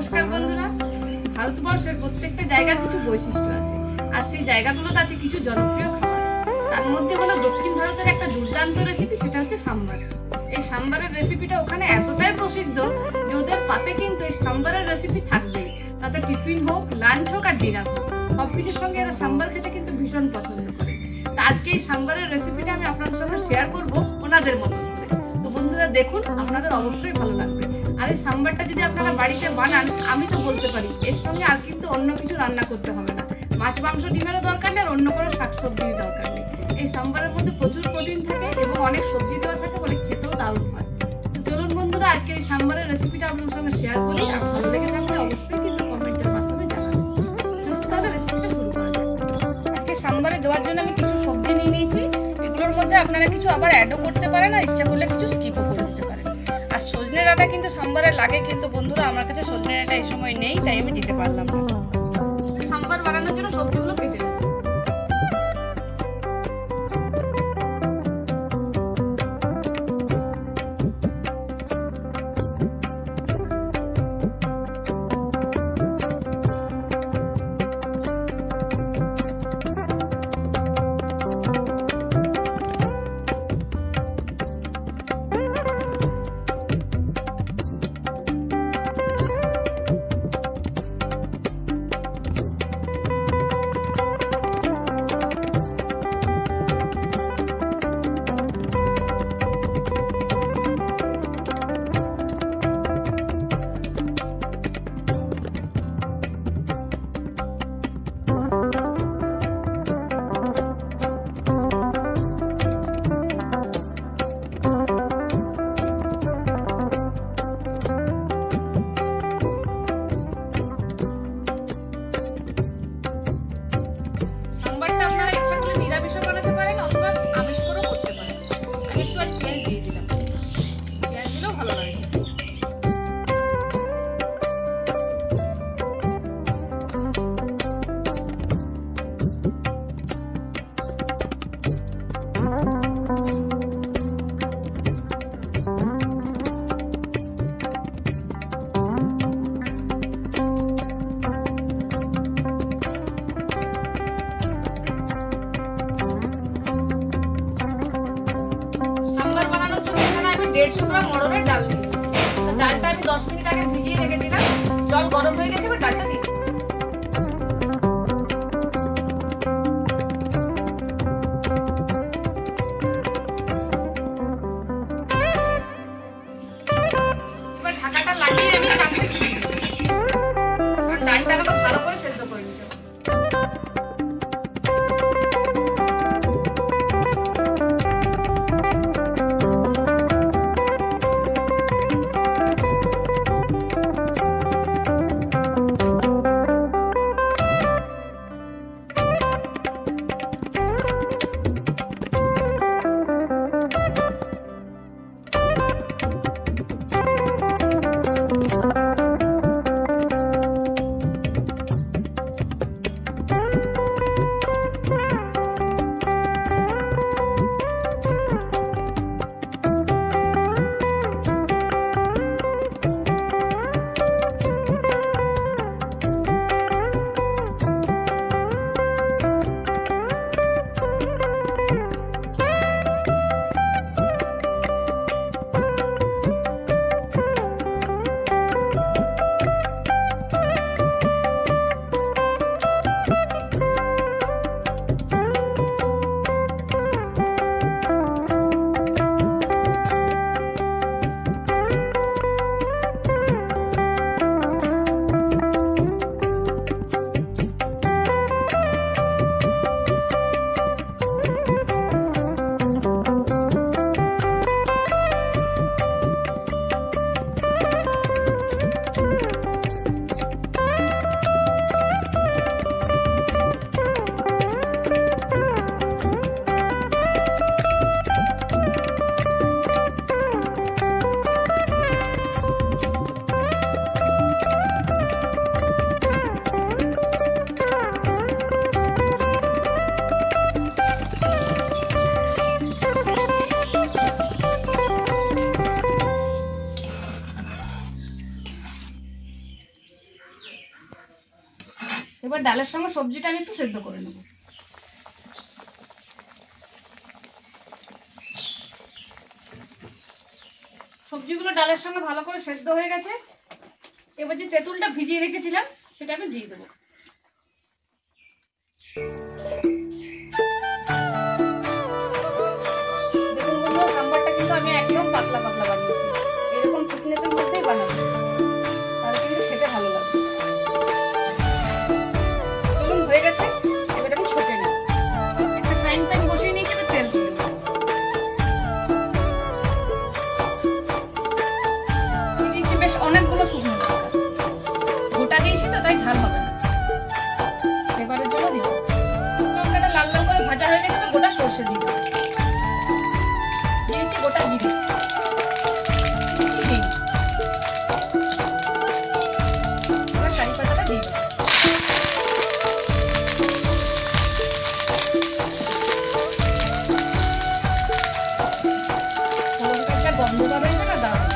নমস্কার বন্ধুরা। ভারতবর্ষের প্রত্যেকটা জায়গার কিছু বৈশিষ্ট্য আছে, আর সেই জায়গাগুলোতে আছে কিছু জনপ্রিয় খাবার। তার মধ্যে হলো দক্ষিণ ভারতের একটা দুর্দান্ত রেসিপি, সেটা হচ্ছে সাম্বার। এই সাম্বারের রেসিপিটা ওখানে এতটাই প্রসিদ্ধ যে ওদের পাতে কিন্তু এই সাম্বারের রেসিপি থাকবেই। তাতে টিফিন হোক, লাঞ্চ হোক আর ডিনার হোক, সবকিছুর সঙ্গে এরা সাম্বার খেতে কিন্তু ভীষণ পছন্দ করে। তো আজকে এই সাম্বারের রেসিপিটা আমি আপনাদের সঙ্গে শেয়ার করব ওনাদের মতন করে। তো বন্ধুরা দেখুন, আপনাদের অবশ্যই ভালো লাগবে। আর এই সাম্বারটা যদি আপনারা বাড়িতে বানান, আমি তো বলতে পারি এর সঙ্গে আর কিন্তু অন্য কিছু রান্না করতে হবে না। মাছ, মাংস, ডিমেরও দরকার নেই, আর অন্য কোনো শাকসবজির দরকার নেই। এই সাম্বারের মধ্যে প্রচুর প্রোটিন থাকে এবং অনেক সবজি দেওয়া থাকে বলে খেতেও দারুণ হয়। তো চলুন বন্ধুরা, আজকে এই সাম্বারের রেসিপিটা আপনাদের সঙ্গে শেয়ার করি। আর ভালো লেগে থাকলে অবশ্যই কিন্তু কমেন্টের মাধ্যমে জানাবেন। চলুন তাহলে রেসিপিটা শুরু করা যাক। আজকে সাম্বারে দেওয়ার জন্য আমি কিছু সবজি নিয়ে নিয়েছি। এগুলোর মধ্যে আপনারা কিছু আবার অ্যাডও করতে পারেন, আর ইচ্ছা করলে কিছু স্কিপও করে দিতে পারেন। আর সজনে ডাঁটা কিন্তু সাম্বারে লাগে, কিন্তু বন্ধুরা আমার কাছে সজনে ডাঁটা এই সময় নেই, তাই আমি দিতে পারলাম না। সাম্বার বানানোর জন্য সবজিগুলো কেটে নেব। মরণের ডাল দিয়ে ডালটা আমি 10 মিনিট আগে ভিজিয়ে রেখেছিলাম। জল গরম হয়ে গেছে, এবার ডালটা দিয়ে এবার ঢাকাটা লাগিয়ে আমি চামচে ছিটিয়ে দেব। কারণ ডালটা আমাকে ভালো করে সেদ্ধ করে নিতে হবে। এবার ডালের সঙ্গে সবজিটা আমি একটু সেদ্ধ করে নেব। সবজিগুলো ডালের সঙ্গে ভালো করে সেদ্ধ হয়ে গেছে। এবার যে তেঁতুলটা ভিজিয়ে রেখেছিলাম সেটা আমি দিয়ে দেবো। দেখুন বন্ধুরা, সাম্বারটা কিন্তু আমি একদম পাতলা পাতলা বানিয়েছি, এরকম থিকনেসের মধ্যেই বানাবো, তাহলে কিন্তু খেতে ভালো লাগবে। চলুন, হয়ে গেছে। এবার আমি ছোটে নেব। একটা ফ্রাইং প্যান বসিয়ে নিয়েছি, এবার তেল দিয়ে দেবো। দিয়েছি বেশ অনেকগুলো শুকনো লঙ্কা, গোটা দিয়েছি তো তাই ঝাল হবে না, এবারের জন্য দিব। লঙ্কাটা লাল লাল করে ভাজা হয়ে গেছে, গোটা সর্ষে দিব। দিয়েছি গোটা জিরে, এবার কারি পাতাটা দিয়ে দেবো। একটা গন্ধ বার হয়েছে না, দাঁড়ানো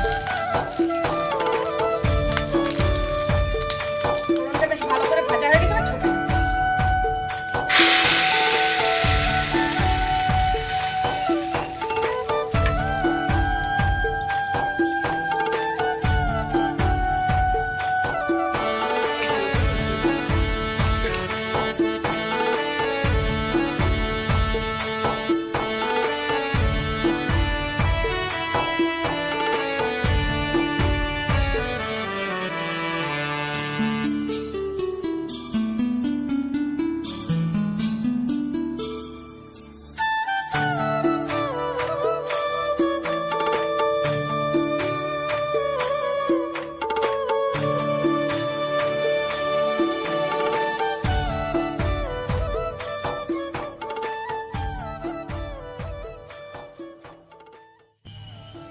বেশ ভালো করে ভাজা হয়ে গেছে। ছোট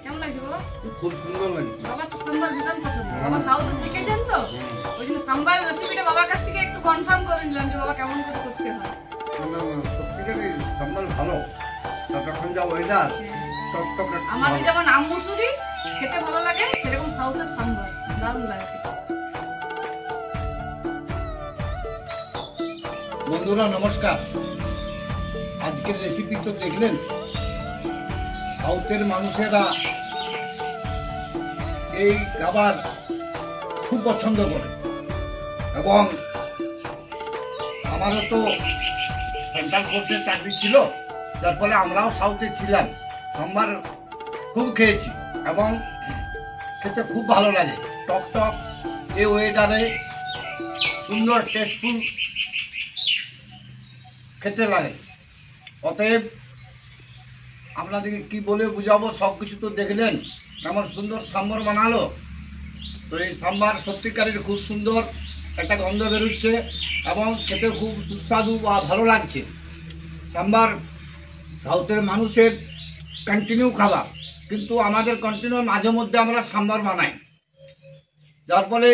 কেমন লাগছে বাবা? খুব সুন্দর লাগছে। বাবা তো সাম্বার ভীষণ পছন্দ, বাবা সাউথে থেকেছেন তো ওই জন্য সাম্বার রেসিপিটা বাবার কাছ থেকে একটু কনফার্ম করে নিলাম যে বাবা কেমন করে করতে হয়। সত্যিকারই সাম্বার ভালো, ততক্ষণ যা ওয়েদার টকটক। আমাদের যেমন আম মুসুরি খেতে ভালো লাগে, সেরকম সাউথের সাম্বার দারুণ লাগে। বন্ধুরা নমস্কার, আজকের রেসিপি তো দেখলেন। সাউথের মানুষেরা এই খাবার খুব পছন্দ করে এবং আমারও তো সেন্ট্রাল ফোর্সের চাকরি ছিল, যার ফলে আমরাও সাউথে ছিলাম। সাম্বার খুব খেয়েছি এবং খেতে খুব ভালো লাগে। টক টক এই ওয়েদারে সুন্দর টেস্টফুল খেতে লাগে। অতএব আপনাদেরকে কি বলে বুঝাবো, সব কিছু তো দেখলেন কেমন সুন্দর সাম্বার বানালো। তো এই সাম্বার সত্যিকারের খুব সুন্দর একটা গন্ধ বেরোচ্ছে এবং খেতে খুব সুস্বাদু বা ভালো লাগছে। সাম্বার সাউথের মানুষের কন্টিনিউ খাবার, কিন্তু আমাদের কন্টিনিউ মাঝে মধ্যে আমরা সাম্বার বানাই। যার ফলে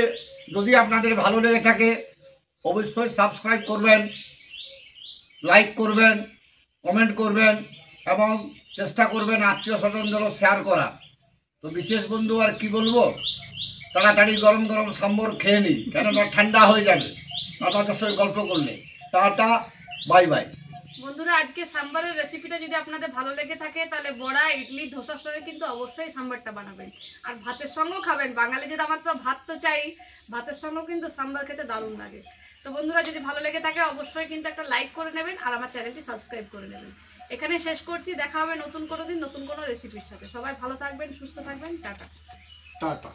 যদি আপনাদের ভালো লেগে থাকে অবশ্যই সাবস্ক্রাইব করবেন, লাইক করবেন, কমেন্ট করবেন এবং চেষ্টা করবেন আত্মীয় স্বজনদেরও শেয়ার করা। তো বিশেষ বন্ধু আর কি বলবো, তাড়াতাড়ি গরম গরম সাম্বর খেয়ে নিই, কেননা ঠান্ডা হয়ে যাবে আপনাদের সঙ্গে গল্প করলে। Tata, bye bye. বন্ধুরা, আজকে সাম্বারের রেসিপিটা যদি আপনাদের ভালো লেগে থাকে তাহলে বড়া, ইডলি, ধোসার সঙ্গে কিন্তু অবশ্যই সাম্বারটা বানাবেন, আর ভাতের সঙ্গেও খাবেন। বাঙালি যদি আমার তো ভাত তো চাই, ভাতের সঙ্গেও কিন্তু সাম্বার খেতে দারুণ লাগে। তো বন্ধুরা, যদি ভালো লেগে থাকে অবশ্যই কিন্তু একটা লাইক করে নেবেন আর আমার চ্যানেলটি সাবস্ক্রাইব করে নেবেন। এখানে শেষ করছি, দেখা হবে নতুন কোনো দিন নতুন কোনো রেসিপির সাথে। সবাই ভালো থাকবেন, সুস্থ থাকবেন, টাটা। টাটা।